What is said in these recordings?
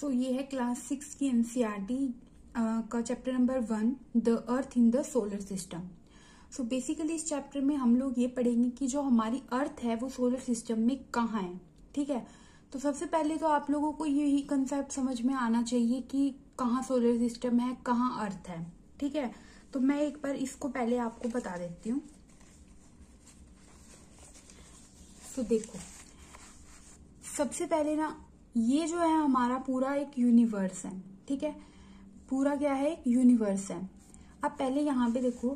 सो ये है क्लास 6 की एनसीईआरटी का chapter number 1, the earth in the solar system. So basically इस चैप्टर में हम लोग ये पढ़ेंगे कि जो हमारी अर्थ है वो सोलर सिस्टम में कहाँ है। ठीक है, तो सबसे पहले तो आप लोगों को यही कंसेप्ट समझ में आना चाहिए कि कहाँ सोलर सिस्टम है, कहाँ अर्थ है। ठीक है, तो मैं एक बार इसको पहले आपको बता देती हूँ। तो देखो, सबसे पहले ना ये जो है हमारा पूरा एक यूनिवर्स है। ठीक है, पूरा क्या है, एक यूनिवर्स है। अब पहले यहाँ पे देखो,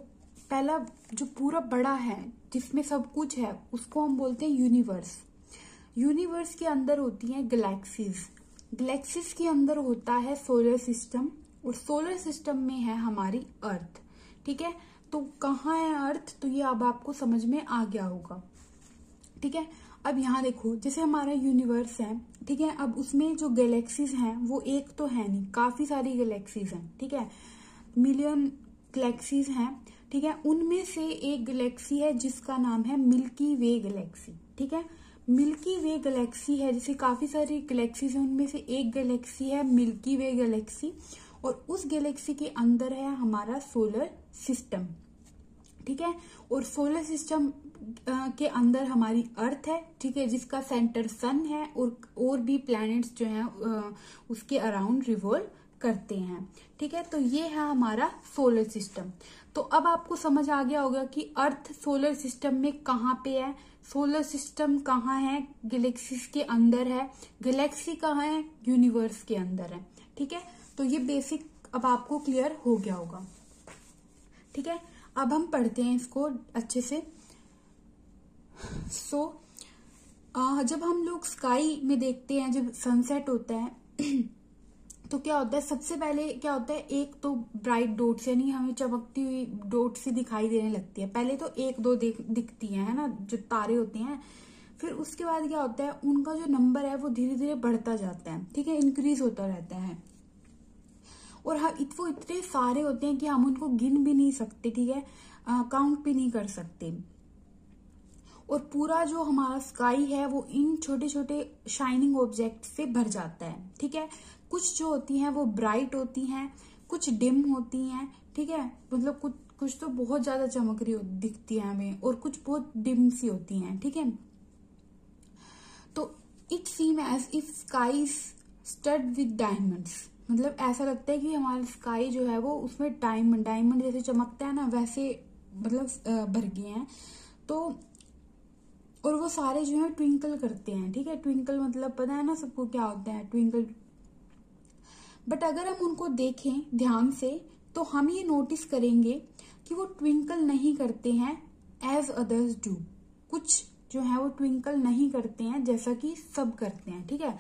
पहला जो पूरा बड़ा है जिसमें सब कुछ है उसको हम बोलते हैं यूनिवर्स। यूनिवर्स के अंदर होती हैं गैलेक्सीज, गैलेक्सीज के अंदर होता है सोलर सिस्टम, और सोलर सिस्टम में है हमारी अर्थ। ठीक है, तो कहाँ है अर्थ, तो ये अब आपको समझ में आ गया होगा। ठीक है, अब यहाँ देखो, जैसे हमारा यूनिवर्स है, ठीक है, अब उसमें जो गैलेक्सीज हैं वो एक तो है नहीं, काफी सारी गैलेक्सीज हैं। ठीक है, मिलियन गैलेक्सीज हैं। ठीक है, उनमें से एक गैलेक्सी है जिसका नाम है मिल्की वे गैलेक्सी। ठीक है, मिल्की वे गैलेक्सी है, जैसे काफी सारी गैलेक्सीज हैं, उनमें से एक गैलेक्सी है मिल्की वे गैलेक्सी, और उस गैलेक्सी के अंदर है हमारा सोलर सिस्टम। ठीक है, और सोलर सिस्टम के अंदर हमारी अर्थ है। ठीक है, जिसका सेंटर सन है, और भी प्लैनेट्स जो हैं उसके अराउंड रिवॉल्व करते हैं। ठीक है, तो ये है हमारा सोलर सिस्टम। तो अब आपको समझ आ गया होगा कि अर्थ सोलर सिस्टम में कहाँ पे है, सोलर सिस्टम कहाँ है, गैलेक्सीज के अंदर है, गैलेक्सी कहाँ है, यूनिवर्स के अंदर है। ठीक है, तो ये बेसिक अब आपको क्लियर हो गया होगा। ठीक है, अब हम पढ़ते हैं इसको अच्छे से। जब हम लोग स्काई में देखते हैं, जब सनसेट होता है तो क्या होता है, सबसे पहले क्या होता है, एक तो ब्राइट डॉट्स, यानी हमें चमकती हुई डॉट सी दिखाई देने लगती है। पहले तो एक दो दिखती है ना, जो तारे होते हैं। फिर उसके बाद क्या होता है, उनका जो नंबर है वो धीरे धीरे बढ़ता जाता है। ठीक है, इंक्रीज होता रहता है, और वो इतने सारे होते हैं कि हम उनको गिन भी नहीं सकते। ठीक है, काउंट भी नहीं कर सकते। और पूरा जो हमारा स्काई है वो इन छोटे छोटे शाइनिंग ऑब्जेक्ट से भर जाता है। ठीक है, कुछ जो होती हैं वो ब्राइट होती हैं, कुछ डिम होती हैं। ठीक है, मतलब कुछ तो बहुत ज्यादा चमक रही दिखती है हमें, और कुछ बहुत डिम सी होती हैं। ठीक है, तो it seem as if sky stud with diamonds, मतलब ऐसा लगता है कि हमारा स्काई जो है वो उसमें डायमंड जैसे चमकता है ना, वैसे मतलब भर गए हैं। तो और वो सारे जो है ट्विंकल करते हैं। ठीक है, ट्विंकल मतलब पता है ना सबको क्या होता है, ट्विंकल। बट अगर हम उनको देखें ध्यान से तो हम ये नोटिस करेंगे कि वो ट्विंकल नहीं करते हैं एज अदर्स डू। कुछ जो है वो ट्विंकल नहीं करते हैं जैसा कि सब करते हैं। ठीक है,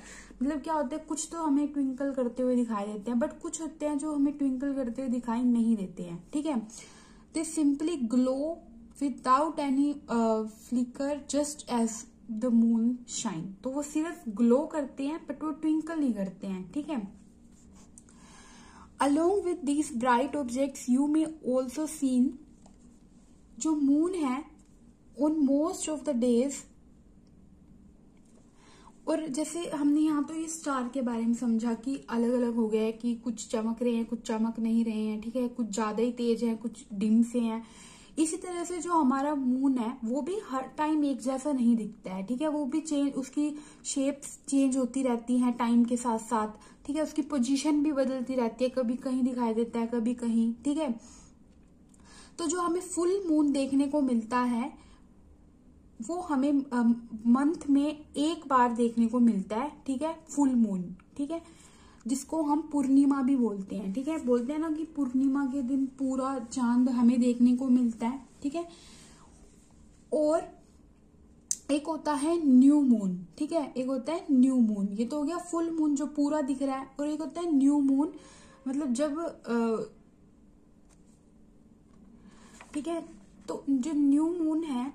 मतलब क्या होता है, कुछ तो हमें ट्विंकल करते हुए दिखाई देते हैं, बट कुछ होते हैं जो हमें ट्विंकल करते हुए दिखाई नहीं देते हैं। ठीक है, they simply glow without any flicker just as the moon shine. तो वो सिर्फ ग्लो करते हैं बट वो ट्विंकल नहीं करते हैं। ठीक है, along with these bright objects you may also seen, जो मून है on most of the days. और जैसे हमने यहाँ तो इस स्टार के बारे में समझा कि अलग अलग हो गया है, कि कुछ चमक रहे हैं, कुछ चमक नहीं रहे हैं। ठीक है, कुछ ज्यादा ही तेज है, कुछ डिम से हैं। इसी तरह से जो हमारा मून है वो भी हर टाइम एक जैसा नहीं दिखता है। ठीक है, वो भी उसकी शेप्स चेंज होती रहती हैं टाइम के साथ साथ। ठीक है, उसकी पोजीशन भी बदलती रहती है, कभी कहीं दिखाई देता है, कभी कहीं। ठीक है, तो जो हमें फुल मून देखने को मिलता है वो हमें मंथ में एक बार देखने को मिलता है। ठीक है, फुल मून। ठीक है, जिसको हम पूर्णिमा भी बोलते हैं। ठीक है, बोलते हैं ना कि पूर्णिमा के दिन पूरा चांद हमें देखने को मिलता है। ठीक है, और एक होता है न्यू मून। ठीक है, एक होता है न्यू मून, ये तो हो गया फुल मून जो पूरा दिख रहा है, और एक होता है न्यू मून, मतलब जब ठीक है, तो जो न्यू मून है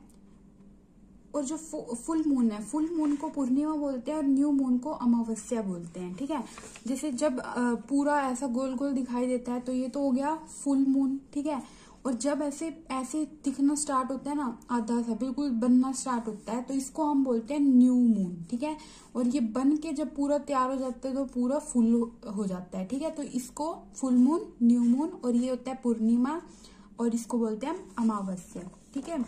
और जो फुल मून है, फुल मून को पूर्णिमा बोलते हैं और न्यू मून को अमावस्या बोलते हैं। ठीक है, जैसे जब पूरा ऐसा गोल गोल दिखाई देता है तो ये तो हो गया फुल मून। ठीक है, और जब ऐसे ऐसे दिखना स्टार्ट होता है ना, आधा सा बिल्कुल बनना स्टार्ट होता है, तो इसको हम बोलते हैं न्यू मून। ठीक है, और ये बन के जब पूरा तैयार हो जाता है तो पूरा फुल हो जाता है। ठीक है, तो इसको फुल मून, न्यू मून, और ये होता है पूर्णिमा, और इसको बोलते हैं अमावस्या। ठीक है,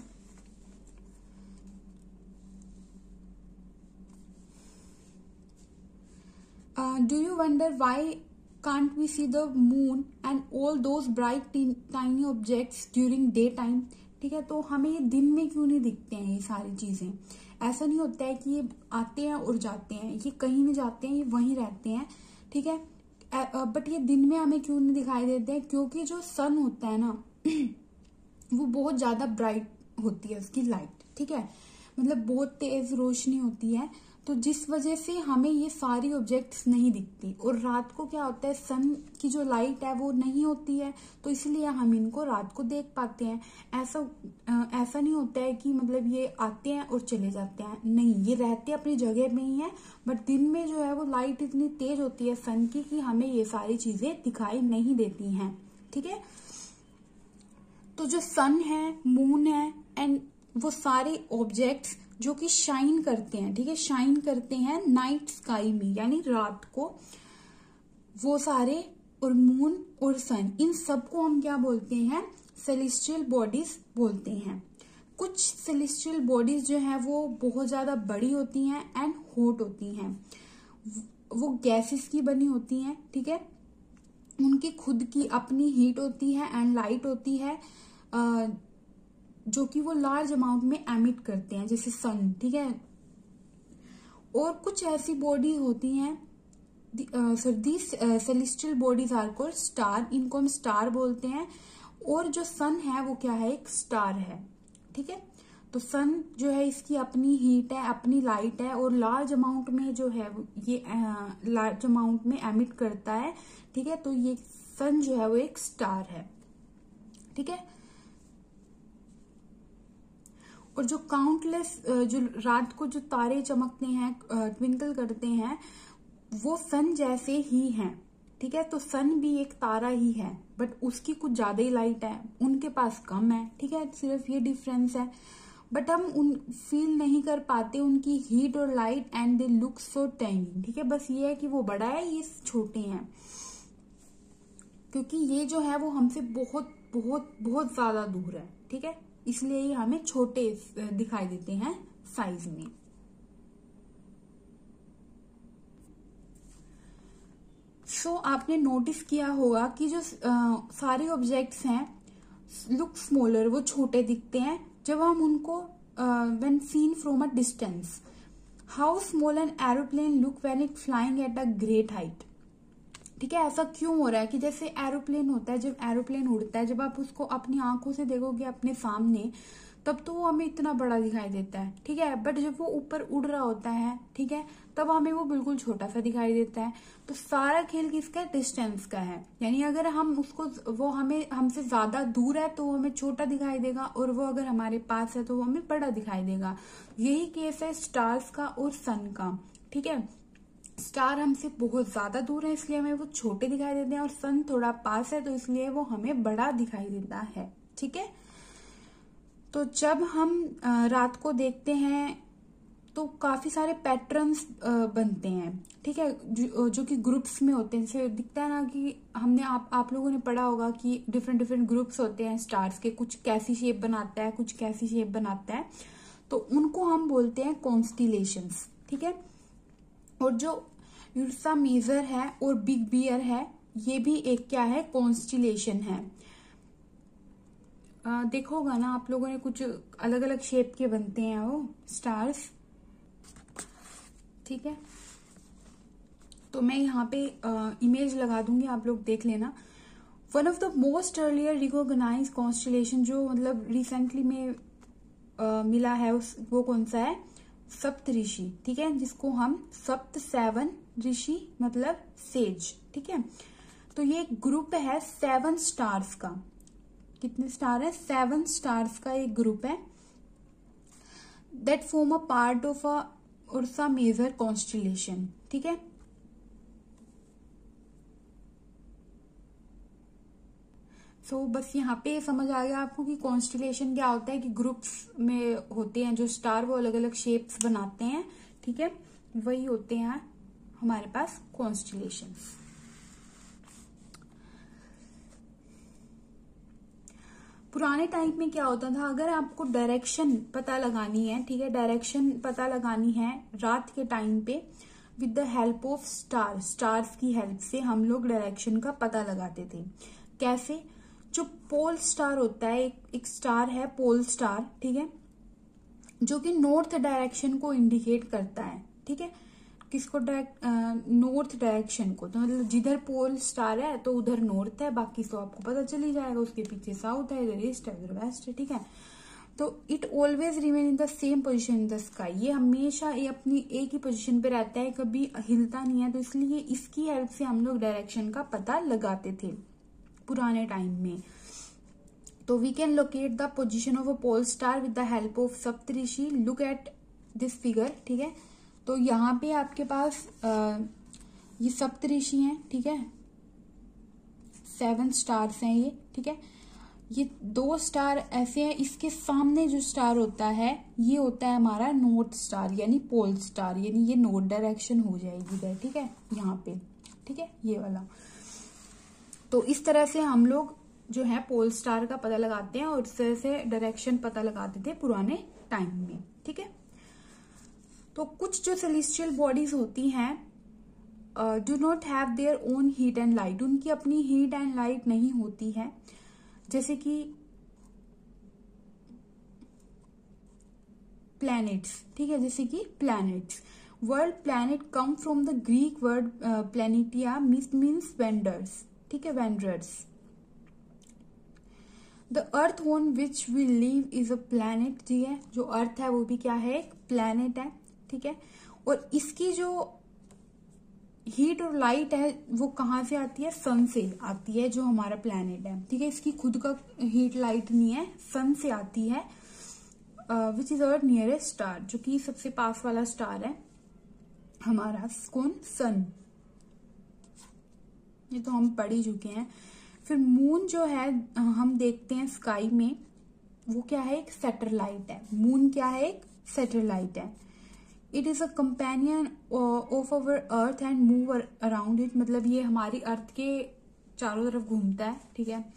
do you wonder why can't we see the moon and all those bright tiny objects during day time? ठीक है, तो हमें ये दिन में क्यों नहीं दिखते हैं ये सारी चीजें? ऐसा नहीं होता है कि ये आते हैं और जाते हैं, ये कहीं नहीं जाते हैं, ये वहीं रहते हैं। ठीक है, बट ये दिन में हमें क्यों नहीं दिखाई देते हैं? क्योंकि जो सन होता है ना वो बहुत ज्यादा ब्राइट होती है उसकी लाइट। ठीक है, मतलब बहुत तेज रोशनी होती है, तो जिस वजह से हमें ये सारी ऑब्जेक्ट्स नहीं दिखती। और रात को क्या होता है, सन की जो लाइट है वो नहीं होती है, तो इसलिए हम इनको रात को देख पाते हैं। ऐसा नहीं होता है कि मतलब ये आते हैं और चले जाते हैं, नहीं, ये रहते अपनी जगह में ही है, बट दिन में जो है वो लाइट इतनी तेज होती है सन की कि हमें ये सारी चीजें दिखाई नहीं देती हैं। ठीक है, तो जो सन है, मून है, एंड वो सारे ऑब्जेक्ट्स जो कि शाइन करते हैं, ठीक है, शाइन करते हैं नाइट स्काई में, यानी रात को, वो सारे, और मून और सन, इन सबको हम क्या बोलते हैं? सेलेस्टियल बॉडीज बोलते हैं। कुछ सेलेस्टियल बॉडीज जो है वो बहुत ज्यादा बड़ी होती हैं एंड हॉट होती हैं, वो गैसेस की बनी होती हैं। ठीक है, उनकी खुद की अपनी हीट होती है एंड लाइट होती है, जो कि वो लार्ज अमाउंट में एमिट करते हैं, जैसे सन। ठीक है, और कुछ ऐसी बॉडी होती हैं, these celestial bodies are called star, इनको हम स्टार बोलते हैं। और जो सन है वो क्या है? एक स्टार है। ठीक है, तो सन जो है इसकी अपनी हीट है, अपनी लाइट है, और लार्ज अमाउंट में जो है ये लार्ज अमाउंट में एमिट करता है। ठीक है, तो ये सन जो है वो एक स्टार है। ठीक है, और जो काउंटलेस, जो रात को जो तारे चमकते हैं, ट्विंकल करते हैं, वो सन जैसे ही हैं। ठीक है, तो सन भी एक तारा ही है, बट उसकी कुछ ज्यादा ही लाइट है, उनके पास कम है। ठीक है, सिर्फ ये डिफरेंस है, बट हम उन फील नहीं कर पाते उनकी हीट और light, and they look so tiny. ठीक है, बस ये है कि वो बड़ा है, ये छोटे हैं, क्योंकि ये जो है वो हमसे बहुत बहुत बहुत ज्यादा दूर है। ठीक है, इसलिए ये हमें छोटे दिखाई देते हैं साइज में। आपने नोटिस किया होगा कि जो सारे ऑब्जेक्ट्स हैं लुक स्मॉलर, वो छोटे दिखते हैं जब हम उनको when seen from a distance. How small an aeroplane look when it flying at a great height. ठीक है, ऐसा क्यों हो रहा है कि जैसे एरोप्लेन होता है, जब एरोप्लेन उड़ता है, जब आप उसको अपनी आंखों से देखोगे अपने सामने, तब तो वो हमें इतना बड़ा दिखाई देता है। ठीक है, बट जब वो ऊपर उड़ रहा होता है, ठीक है, तब हमें वो बिल्कुल छोटा सा दिखाई देता है। तो सारा खेल किसका है? डिस्टेंस का है। यानी अगर हम उसको, वो हमें हमसे ज्यादा दूर है तो वो हमें छोटा दिखाई देगा, और वो अगर हमारे पास है तो वो हमें बड़ा दिखाई देगा। यही केस है स्टार्स का और सन का। ठीक है, स्टार हमसे बहुत ज्यादा दूर है इसलिए हमें वो छोटे दिखाई देते हैं, और सन थोड़ा पास है तो इसलिए वो हमें बड़ा दिखाई देता है। ठीक है, तो जब हम रात को देखते हैं तो काफी सारे पैटर्न्स बनते हैं। ठीक है, जो कि ग्रुप्स में होते हैं। जैसे दिखता है ना कि हमने आप लोगों ने पढ़ा होगा कि डिफरेंट डिफरेंट ग्रुप्स होते हैं स्टार्स के, कुछ कैसी शेप बनाता है, कुछ कैसी शेप बनाता है, तो उनको हम बोलते हैं कॉन्स्टिलेशंस। ठीक है, और जो युर्सा मेजर है और बिग बियर है, ये भी एक क्या है? कॉन्स्टिलेशन है। देखो होगा ना आप लोगों ने, कुछ अलग अलग शेप के बनते हैं वो स्टार्स। ठीक है, तो मैं यहाँ पे इमेज लगा दूंगी, आप लोग देख लेना। One of the most earlier recognise constellation, जो मतलब रिसेंटली में मिला है, वो कौन सा है? सप्त ऋषि। ठीक है, जिसको हम सप्त, 7 ऋषि मतलब सेज। ठीक है, तो ये एक ग्रुप है 7 स्टार्स का। कितने स्टार है? 7 स्टार्स का एक ग्रुप है, that form a part of a Ursa Major constellation. ठीक है, बस यहाँ पे समझ आ गया आपको कि कॉन्स्टलेशन क्या होता है, कि ग्रुप्स में होते हैं जो स्टार, वो अलग अलग शेप्स बनाते हैं, ठीक है, वही होते हैं हमारे पास कॉन्स्टलेशंस। पुराने टाइम में क्या होता था, अगर आपको डायरेक्शन पता लगानी है, ठीक है, डायरेक्शन पता लगानी है रात के टाइम पे, with the help of stars की हेल्प से हम लोग डायरेक्शन का पता लगाते थे। कैसे? जो पोल स्टार होता है, एक स्टार है पोल स्टार, ठीक है, जो कि नॉर्थ डायरेक्शन को इंडिकेट करता है, ठीक है, किसको? नॉर्थ डायरेक्शन को। तो मतलब जिधर पोल स्टार है तो उधर नॉर्थ है, बाकी तो आपको पता चल ही जाएगा, उसके पीछे साउथ है, इधर ईस्ट है, इधर वेस्ट है, ठीक है। तो it always remain in the same position in the sky, ये हमेशा ये अपनी एक ही पोजिशन पे रहता है, कभी हिलता नहीं है। तो इसलिए इसकी हेल्प से हम लोग डायरेक्शन का पता लगाते थे पुराने टाइम में। तो we can locate the position of a pole star with the help of Saptarishi. Look at this figure, ठीक है। तो यहाँ पे आपके पास ये सप्तऋषि हैं, ठीक है, 7 स्टार्स हैं ये, ठीक है। ये 2 स्टार ऐसे हैं, इसके सामने जो स्टार होता है ये होता है हमारा नॉर्थ स्टार यानी पोल स्टार, यानी ये नॉर्थ डायरेक्शन हो जाएगी इधर, ठीक है, यहाँ पे, ठीक है, ये वाला। तो इस तरह से हम लोग जो है पोल स्टार का पता लगाते हैं और इस तरह से डायरेक्शन पता लगाते थे पुराने टाइम में, ठीक है। तो कुछ जो सेलेस्टियल बॉडीज होती हैं do not have their own heat and light, उनकी अपनी हीट एंड लाइट नहीं होती है, जैसे कि प्लैनेट्स, ठीक है, जैसे कि planets. Word planet come from the Greek word planetia means wanderers, ठीक है, wanderers. The earth on which we live is a planet, ठीक है, जो अर्थ है वो भी क्या है, एक प्लैनेट है, ठीक है। और इसकी जो हीट और लाइट है वो कहाँ से आती है, सन से आती है, जो हमारा प्लैनेट है, ठीक है। इसकी खुद का हीट लाइट नहीं है, सन से आती है, which is our nearest star, जो कि सबसे पास वाला स्टार है हमारा, कौन, सन। ये तो हम पढ़ ही चुके हैं। फिर मून जो है हम देखते हैं स्काई में, वो क्या है, एक सैटेलाइट है। मून क्या है, एक सैटेलाइट है। It is a companion of our earth and move around it, मतलब ये हमारी अर्थ के चारों तरफ घूमता है, ठीक है,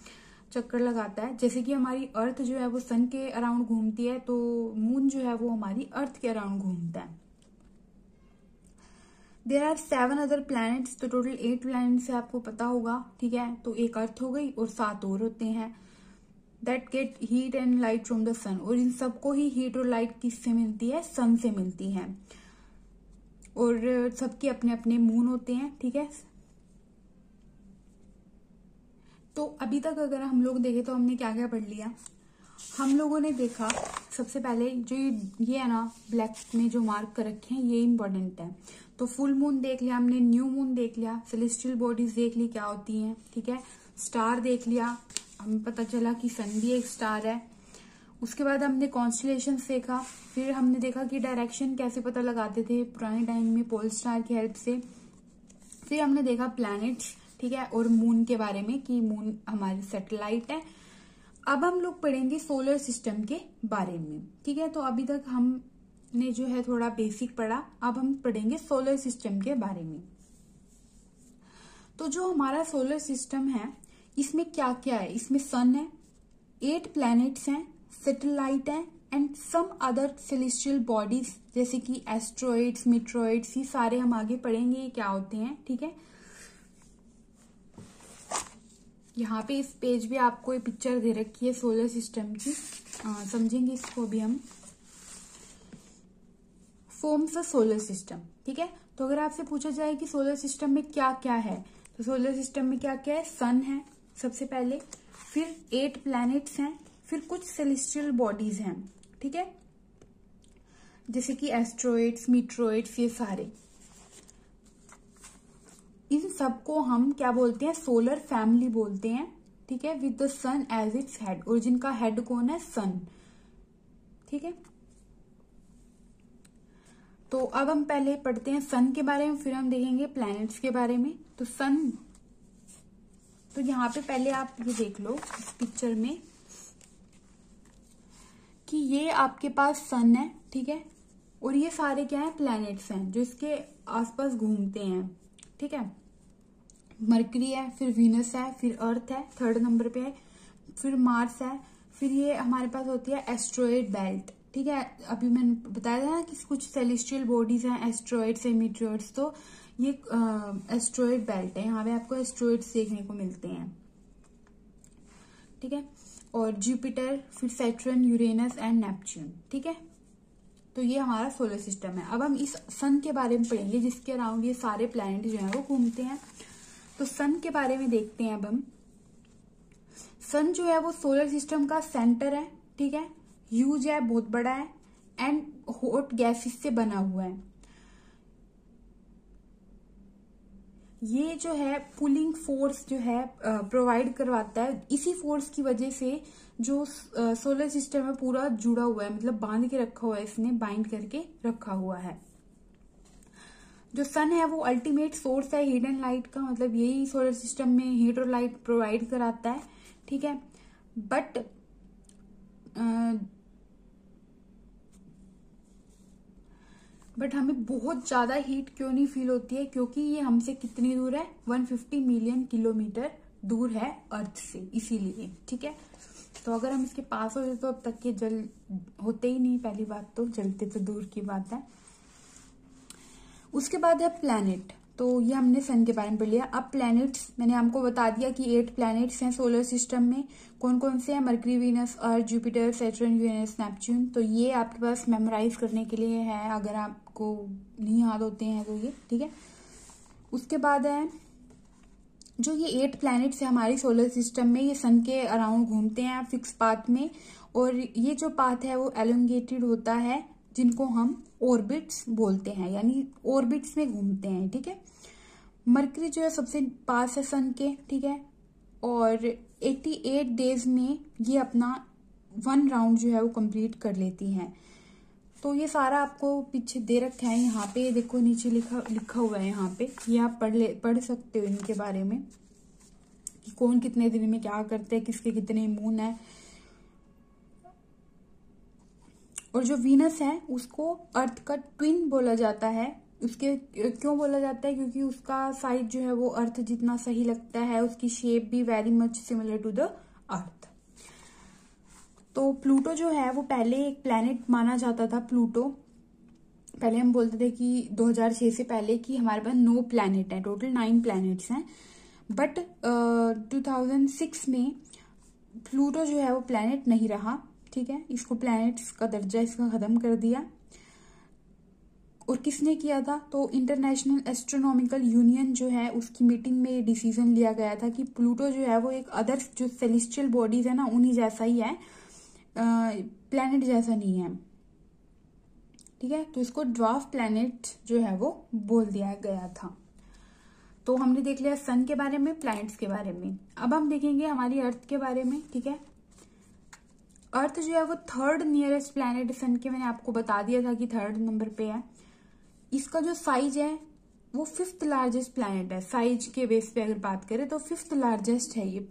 चक्कर लगाता है। जैसे कि हमारी अर्थ जो है वो सन के अराउंड घूमती है, तो मून जो है वो हमारी अर्थ के अराउंड घूमता है। देर आर 7 अदर प्लैनेट्स, तो टोटल 8 प्लैनेट्स है, आपको पता होगा, ठीक है। तो एक अर्थ हो गई और 7 और होते हैं, that get heat and light from the sun, और इन सबको ही हीट और लाइट किससे मिलती है, सन से मिलती है। और सबके अपने अपने मून होते हैं, ठीक है। तो अभी तक अगर हम लोग देखें तो हमने क्या क्या पढ़ लिया। हम लोगों ने देखा सबसे पहले जो ये है ना ब्लैक में जो मार्क कर रखे हैं, ये इंपॉर्टेंट है। तो फुल मून देख लिया हमने, न्यू मून देख लिया, सेलेस्टियल बॉडीज देख ली क्या होती हैं, ठीक है, स्टार देख लिया, हमें पता चला कि सन भी एक स्टार है। उसके बाद हमने कॉन्स्टलेशंस देखा, फिर हमने देखा कि डायरेक्शन कैसे पता लगाते थे पुराने टाइम में पोल स्टार की हेल्प से। फिर हमने देखा प्लैनेट्स, ठीक है, और मून के बारे में कि मून हमारी सैटेलाइट है। अब हम लोग पढ़ेंगे सोलर सिस्टम के बारे में, ठीक है। तो अभी तक हमने जो है थोड़ा बेसिक पढ़ा, अब हम पढ़ेंगे सोलर सिस्टम के बारे में। तो जो हमारा सोलर सिस्टम है इसमें क्या क्या है, इसमें सन है, 8 प्लैनेट्स हैं, सैटेलाइट है and some other celestial bodies जैसे कि एस्ट्रॉइड्स, मीटरॉइड्स, ये सारे हम आगे पढ़ेंगे ये क्या होते हैं, ठीक है। यहाँ पे इस पेज पे आपको ये पिक्चर दे रखी है सोलर सिस्टम की, समझेंगे इसको भी हम। फॉर्म्स अ सोलर सिस्टम, ठीक है। तो अगर आपसे पूछा जाए कि सोलर सिस्टम में क्या क्या है, तो सोलर सिस्टम में क्या क्या है, सन है सबसे पहले, फिर 8 प्लैनेट्स हैं, फिर कुछ सेलेस्टियल बॉडीज हैं, ठीक है, जैसे कि एस्ट्रॉइड्स, मीटरॉइड्स, ये सारे। इन सबको हम क्या बोलते हैं, सोलर फैमिली बोलते हैं, ठीक है, with the sun as its head, और जिनका हेड कौन है, सन, ठीक है। तो अब हम पहले पढ़ते हैं सन के बारे में, फिर हम देखेंगे प्लैनेट्स के बारे में। तो तो यहाँ पे पहले आप ये देख लो इस पिक्चर में कि ये आपके पास सन है, ठीक है, और ये सारे क्या है, प्लैनेट्स हैं जो इसके आसपास घूमते हैं, ठीक है। मरकरी है, फिर वीनस है, फिर अर्थ है, 3rd नंबर पे है, फिर मार्स है, फिर ये हमारे पास होती है एस्ट्रॉयड बेल्ट, ठीक है। अभी मैंने बताया था ना कि कुछ सेलेस्टियल बॉडीज हैं, एस्ट्रॉयड्स है, मीटियोर्स, तो ये एस्ट्रॉयड बेल्ट है, यहाँ पे आपको एस्ट्रॉयड्स देखने को मिलते हैं, ठीक है। और जुपिटर, फिर सैटर्न, यूरेनस एंड नेपच्यून, ठीक है। तो ये हमारा सोलर सिस्टम है। अब हम इस सन के बारे में पढ़ेंगे जिसके अराउंड ये सारे प्लैनेट जो है वो घूमते हैं। तो सन के बारे में देखते हैं अब हम। सन जो है वो सोलर सिस्टम का सेंटर है, ठीक है, ह्यूज है, बहुत बड़ा है, एंड हॉट गैसेस से बना हुआ है। ये जो है पुलिंग फोर्स जो है प्रोवाइड करवाता है। इसी फोर्स की वजह से जो सोलर सिस्टम है पूरा जुड़ा हुआ है, मतलब बांध के रखा हुआ है, इसने बाइंड करके रखा हुआ है। जो सन है वो अल्टीमेट सोर्स है हीट एंड लाइट का, मतलब यही सोलर सिस्टम में हीट और लाइट प्रोवाइड कराता है, ठीक है। बट हमें बहुत ज्यादा हीट क्यों नहीं फील होती है, क्योंकि ये हमसे कितनी दूर है, 150 मिलियन किलोमीटर दूर है अर्थ से, इसीलिए, ठीक है। तो अगर हम इसके पास होते तो अब तक ये जल होते ही नहीं, पहली बात तो जलते तो दूर की बात है। उसके बाद है प्लैनेट। तो ये हमने सन के बारे में पढ़ लिया। अब प्लैनेट्स मैंने आपको बता दिया कि 8 प्लैनेट्स हैं सोलर सिस्टम में। कौन कौन से हैं? मरकरी, वीनस, अर्थ, जुपिटर, सैटर्न, यूरेनस, नेपच्यून। तो ये आपके पास मेमोराइज करने के लिए है, अगर आपको नहीं याद होते हैं तो ये, ठीक है। उसके बाद है जो ये 8 प्लैनेट्स है हमारी सोलर सिस्टम में, ये सन के अराउंड घूमते हैं फिक्स पाथ में, और ये जो पाथ है वो एलोंगेटेड होता है, जिनको हम ऑर्बिट्स बोलते हैं, यानी ऑर्बिट्स में घूमते हैं, ठीक है। मरकरी जो है सबसे पास है सन के, ठीक है, और 88 डेज में ये अपना 1 राउंड जो है वो कंप्लीट कर लेती हैं। तो ये सारा आपको पीछे दे रखा है, यहाँ पे देखो नीचे लिखा हुआ है, यहाँ पे ये आप पढ़ सकते हो इनके बारे में कि कौन कितने दिन में क्या करते हैं, किसके कितने मून है। और जो वीनस है उसको अर्थ का ट्विन बोला जाता है। उसके क्यों बोला जाता है? क्योंकि उसका साइज जो है वो अर्थ जितना सही लगता है, उसकी शेप भी very much similar to the earth. तो प्लूटो जो है वो पहले एक प्लैनेट माना जाता था। प्लूटो पहले हम बोलते थे कि 2006 से पहले कि हमारे पास 9 प्लैनेट है, टोटल 9 प्लैनेट्स हैं। बट 2006 में प्लूटो जो है वो प्लैनेट नहीं रहा, ठीक है। इसको प्लैनेट्स का दर्जा इसका खत्म कर दिया। और किसने किया था? तो इंटरनेशनल एस्ट्रोनॉमिकल यूनियन जो है उसकी मीटिंग में ये डिसीजन लिया गया था कि प्लूटो जो है वो एक अदर जो सेलेस्टियल बॉडीज है ना उन्हीं जैसा ही है, प्लैनेट जैसा नहीं है, ठीक है। तो इसको ड्वार्फ प्लैनेट जो है वो बोल दिया गया था। तो हमने देख लिया सन के बारे में, प्लैनेट्स के बारे में। अब हम देखेंगे हमारी अर्थ के बारे में, ठीक है। अर्थ जो है वो 3rd नियरेस्ट प्लैनेट सन के, मैंने आपको बता दिया था कि 3rd नंबर पे है। इसका जो साइज है वो 5th लार्जेस्ट प्लैनेट है। साइज के बेस पे अगर बात करें तो 5th लार्जेस्ट है ये।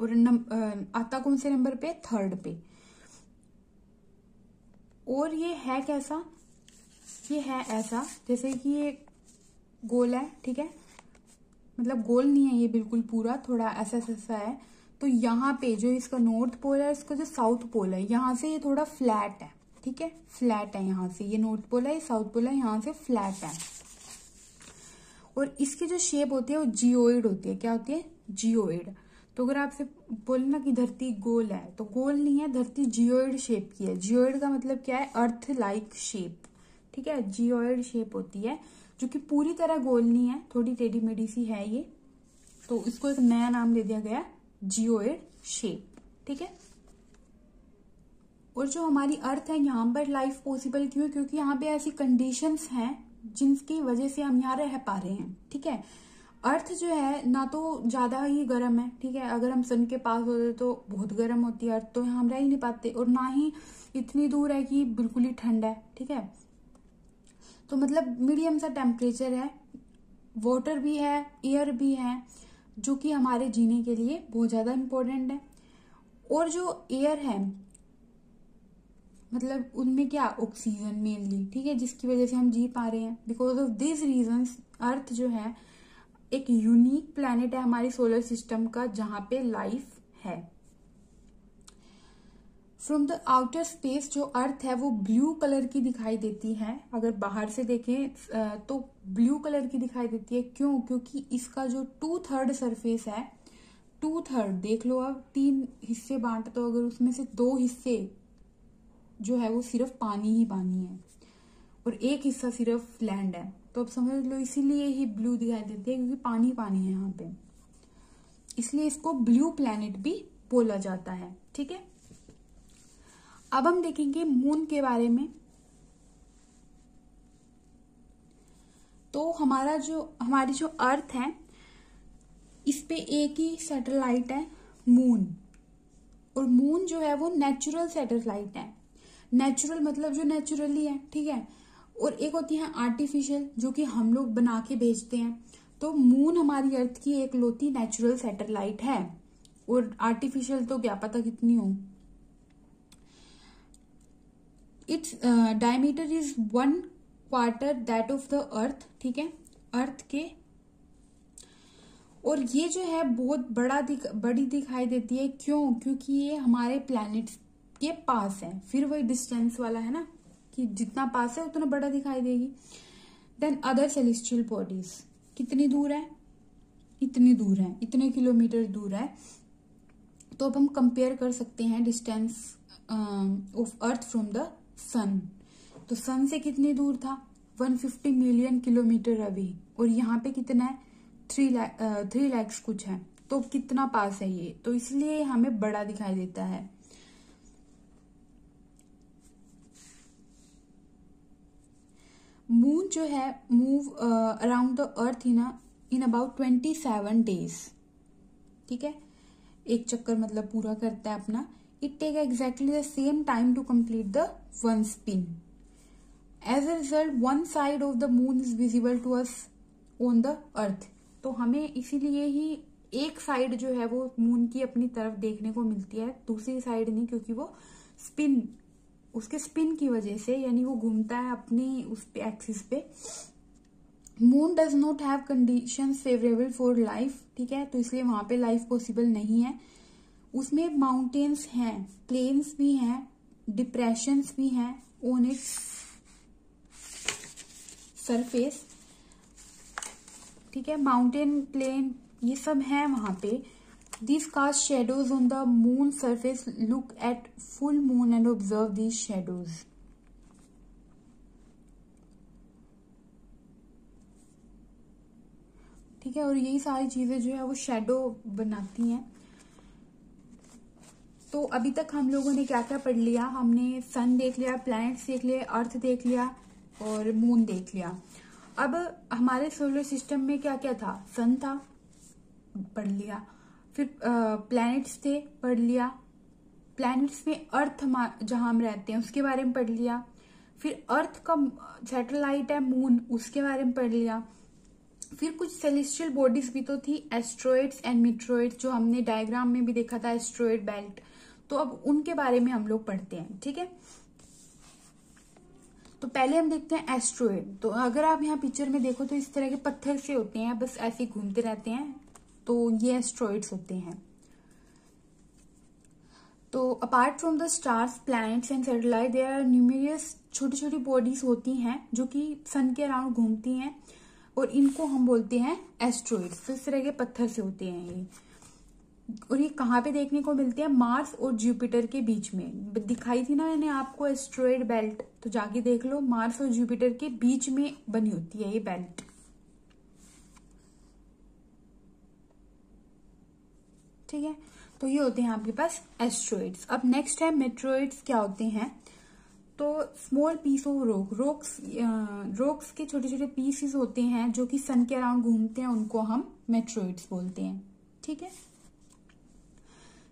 और आता कौन से नंबर पे? 3rd पे। और ये है कैसा? ये है ऐसा जैसे कि ये गोल है, ठीक है, मतलब गोल नहीं है ये बिल्कुल पूरा, थोड़ा ऐसा ऐसा है। तो यहाँ पे जो इसका नॉर्थ पोल है, इसका जो साउथ पोल है, यहाँ से ये थोड़ा फ्लैट है, ठीक है, फ्लैट है। यहाँ से ये नॉर्थ पोल है, ये साउथ पोल है, यहाँ से फ्लैट है। और इसकी जो शेप होती है वो जियोइड होती है। क्या होती है? जियोइड। तो अगर आपसे बोले ना कि धरती गोल है, तो गोल नहीं है, धरती जियोइड शेप की है। जियोइड का मतलब क्या है? अर्थ लाइक शेप, ठीक है, जियोइड शेप होती है, जो कि पूरी तरह गोल नहीं है, थोड़ी टेढ़ी मेढ़ी सी है ये। तो इसको एक नया नाम दे दिया गया, जियोइड शेप, ठीक है। और जो हमारी अर्थ है, यहाँ पर लाइफ पॉसिबल क्यों है? क्योंकि यहाँ पे ऐसी कंडीशंस हैं जिनकी वजह से हम यहाँ रह पा रहे हैं, ठीक है। अर्थ जो है ना तो ज्यादा ही गर्म है, ठीक है, अगर हम सन के पास होते तो बहुत गर्म होती है अर्थ, तो हम रह ही नहीं पाते। और ना ही इतनी दूर है कि बिल्कुल ही ठंड है, ठीक है। तो मतलब मीडियम सा टेम्परेचर है, वाटर भी है, एयर भी है, जो कि हमारे जीने के लिए बहुत ज़्यादा इम्पोर्टेंट है। और जो एयर है मतलब उनमें क्या ऑक्सीजन मेनली, ठीक है, जिसकी वजह से हम जी पा रहे हैं। बिकॉज ऑफ दिस रीजंस अर्थ जो है एक यूनिक प्लैनेट है हमारे सोलर सिस्टम का जहां पे लाइफ है। फ्रॉम द आउटर स्पेस जो अर्थ है वो ब्लू कलर की दिखाई देती है। अगर बाहर से देखें तो ब्लू कलर की दिखाई देती है। क्यों? क्योंकि इसका जो 2/3 सरफेस है, 2/3 देख लो, अब 3 हिस्से बांट, तो अगर उसमें से 2 हिस्से जो है वो सिर्फ पानी ही पानी है और 1 हिस्सा सिर्फ लैंड है। तो अब समझ लो इसीलिए ही ब्लू दिखाई देती है, क्योंकि पानी पानी है यहाँ पे, इसलिए इसको ब्लू प्लैनेट भी बोला जाता है। ठीक है, अब हम देखेंगे मून के बारे में। तो हमारी जो अर्थ है इस पे एक ही सैटेलाइट है, मून। और मून जो है वो नेचुरल सैटेलाइट है। नेचुरल मतलब जो नेचुरली है, ठीक है। और एक होती है आर्टिफिशियल, जो कि हम लोग बना के भेजते हैं। तो मून हमारी अर्थ की एक लौती नेचुरल सैटेलाइट है, और आर्टिफिशियल तो क्या पता कितनी हो। Its diameter is 1/4 that of the earth, ठीक है, अर्थ के। और ये जो है बहुत बड़ी दिखाई देती है। क्यों? क्योंकि ये हमारे प्लैनेट्स के पास है। फिर वही डिस्टेंस वाला है ना, कि जितना पास है उतना बड़ा दिखाई देगी। देन अदर सेलेस्टियल बॉडीज कितनी दूर है? इतनी दूर है, इतने किलोमीटर दूर है। तो अब हम कंपेयर कर सकते हैं distance of earth from the sun. तो सन से कितनी दूर था? 150 मिलियन किलोमीटर अभी। और यहाँ पे कितना है? 3 लाख कुछ है। तो कितना पास है ये, तो इसलिए हमें बड़ा दिखाई देता है। मून जो है move around the earth in about 27 days, ठीक है। एक चक्कर मतलब पूरा करता है अपना। It take exactly the same time to complete the 1 spin. As a result 1 side of the moon is visible to us on the earth. तो हमें इसीलिए ही एक साइड जो है वो मून की अपनी तरफ देखने को मिलती है, दूसरी साइड नहीं, क्योंकि वो उसके स्पिन की वजह से, यानी वो घूमता है अपनी उस पे एक्सिस पे। Moon does not have conditions favourable for life, ठीक है, तो इसलिए वहां पे लाइफ पॉसिबल नहीं है। उसमें माउंटेन्स हैं, प्लेन्स भी हैं, डिप्रेशंस भी हैं ऑन इट्स सरफेस, ठीक है। माउंटेन, प्लेन, ये सब है वहां पे। These cast shadows on the moon surface. Look at full moon and observe these shadows. ठीक है, और यही सारी चीजें जो है वो शेडो बनाती हैं। तो अभी तक हम लोगों ने क्या क्या पढ़ लिया? हमने सन देख लिया, प्लैनेट्स देख लिए, अर्थ देख लिया और मून देख लिया। अब हमारे सोलर सिस्टम में क्या क्या था? सन था, पढ़ लिया। फिर प्लैनेट्स थे, पढ़ लिया। प्लैनेट्स में अर्थ जहां हम रहते हैं उसके बारे में पढ़ लिया। फिर अर्थ का सैटेलाइट है मून, उसके बारे में पढ़ लिया। फिर कुछ सेलेस्टियल बॉडीज भी तो थी, एस्ट्रॉइड्स एंड मीटरॉइड्स, जो हमने डायग्राम में भी देखा था, एस्ट्रॉइड बेल्ट। तो अब उनके बारे में हम लोग पढ़ते हैं, ठीक है। तो पहले हम देखते हैं एस्ट्रॉइड। तो अगर आप यहाँ पिक्चर में देखो तो इस तरह के पत्थर से होते हैं, बस ऐसे घूमते रहते हैं, तो ये एस्ट्रॉइड्स होते हैं। तो apart from the stars, planets and satellite, there are numerous छोटी छोटी बॉडीज होती हैं जो कि सन के अराउंड घूमती हैं, और इनको हम बोलते हैं एस्ट्रॉइड्स। तो इस तरह के पत्थर से होते हैं ये। और ये कहाँ पे देखने को मिलते हैं? मार्स और जुपिटर के बीच में। दिखाई थी ना मैंने आपको एस्ट्रॉइड बेल्ट, तो जाके देख लो, मार्स और जुपिटर के बीच में बनी होती है ये बेल्ट, ठीक है। तो ये होते हैं आपके पास एस्ट्रॉइड्स। अब नेक्स्ट है मेट्रॉइड्स। क्या होते हैं? तो स्मॉल पीस ऑफ रॉक्स के छोटे छोटे पीसेस होते हैं जो कि सन के अराउंड घूमते हैं, उनको हम मेट्रॉइड्स बोलते हैं, ठीक है।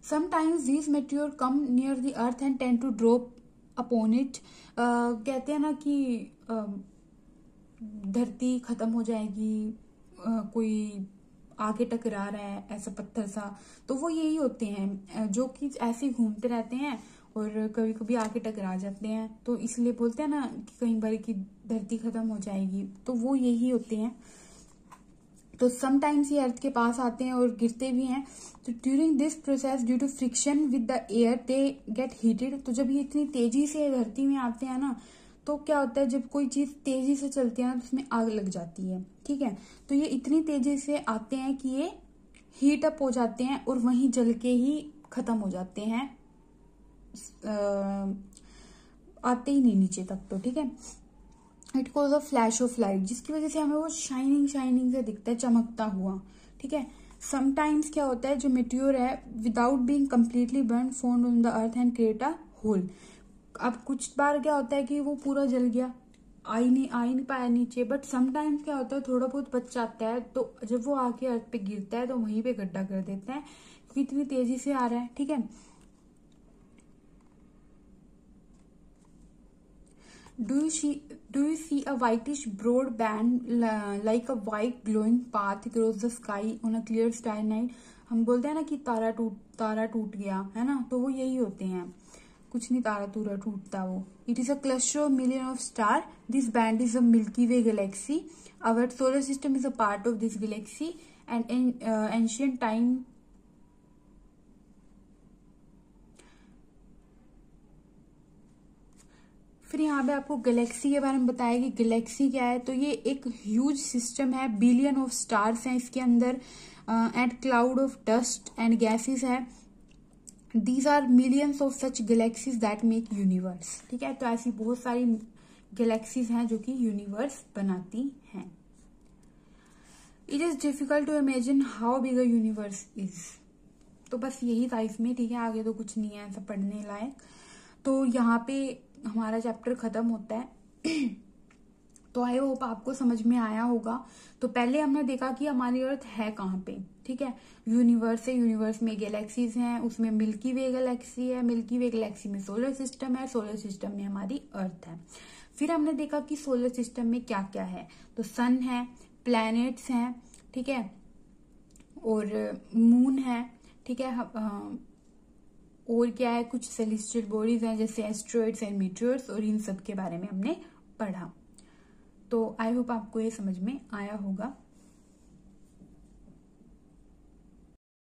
Sometimes these meteor come near the earth and tend to drop upon it. कहते हैं ना कि धरती खत्म हो जाएगी, कोई आगे टकरा रहा है ऐसा पत्थर सा, तो वो यही होते हैं जो कि ऐसे घूमते रहते हैं और कभी कभी आके टकरा जाते हैं। तो इसलिए बोलते हैं ना कि कई बार की धरती खत्म हो जाएगी, तो वो यही होते हैं। तो समटाइम्स ये अर्थ के पास आते हैं और गिरते भी हैं। तो during this process due to friction with the air they get heated. तो जब ये इतनी तेजी से धरती में आते हैं ना, तो क्या होता है, जब कोई चीज तेजी से चलती है ना तो उसमें आग लग जाती है, ठीक है। तो ये इतनी तेजी से आते हैं कि ये हीट अप हो जाते हैं और वहीं जल के ही खत्म हो जाते हैं, आते ही नहीं नीचे तक। तो ठीक है, it cause a flash of light, जिसकी वजह से हमें वो शाइनिंग शाइनिंग से दिखता है, चमकता हुआ, ठीक है। समटाइम्स क्या होता है, जो मेट्योर है without being completely burn found on the earth and create a hole. अब कुछ बार क्या होता है कि वो पूरा जल गया, आ ही नहीं पाया नीचे, बट समटाइम्स क्या होता है थोड़ा बहुत बच जाता है। तो जब वो आके अर्थ पे गिरता है तो वहीं पे गड्ढा कर देता है, क्योंकि इतनी तेजी से आ रहा है, ठीक है। Do you see a whitish broad band like a white glowing path across the sky on a clear starry night? हम बोलते हैं ना कि तारा टूट गया है ना, तो वो यही होते हैं, कुछ नहीं तारा तूरा टूटता वो। It is a cluster of million of star. This band is a Milky Way galaxy. Our solar system is a part of this galaxy and in ancient time फिर यहाँ पे आपको गैलेक्सी के बारे में बताया कि गैलेक्सी क्या है। तो ये एक ह्यूज सिस्टम है, बिलियन ऑफ स्टार्स हैं इसके अंदर and cloud of dust and gases है। These are millions of such galaxies that make universe, ठीक है। तो ऐसी बहुत सारी गैलेक्सीज हैं जो कि यूनिवर्स बनाती हैं। It is difficult to imagine how big a universe is. तो बस यही था इसमें, ठीक है, आगे तो कुछ नहीं है ऐसा पढ़ने लायक। तो यहाँ पे हमारा चैप्टर खत्म होता है। तो आई होप आपको समझ में आया होगा। तो पहले हमने देखा कि हमारी अर्थ है कहाँ पे, ठीक है, यूनिवर्स है, यूनिवर्स में गैलेक्सीज हैं, उसमें मिल्की वे गैलेक्सी है, मिल्की वे गैलेक्सी में सोलर सिस्टम है, सोलर सिस्टम में हमारी अर्थ है। फिर हमने देखा कि सोलर सिस्टम में क्या क्या है। तो सन है, प्लैनेट्स हैं, ठीक है, और मून है, ठीक है, और क्या है, कुछ सेलेस्टियल बॉडीज हैं जैसे एस्ट्रॉइड्स एंड मीटियोर्स, और इन सब के बारे में हमने पढ़ा। तो आई होप आपको ये समझ में आया होगा।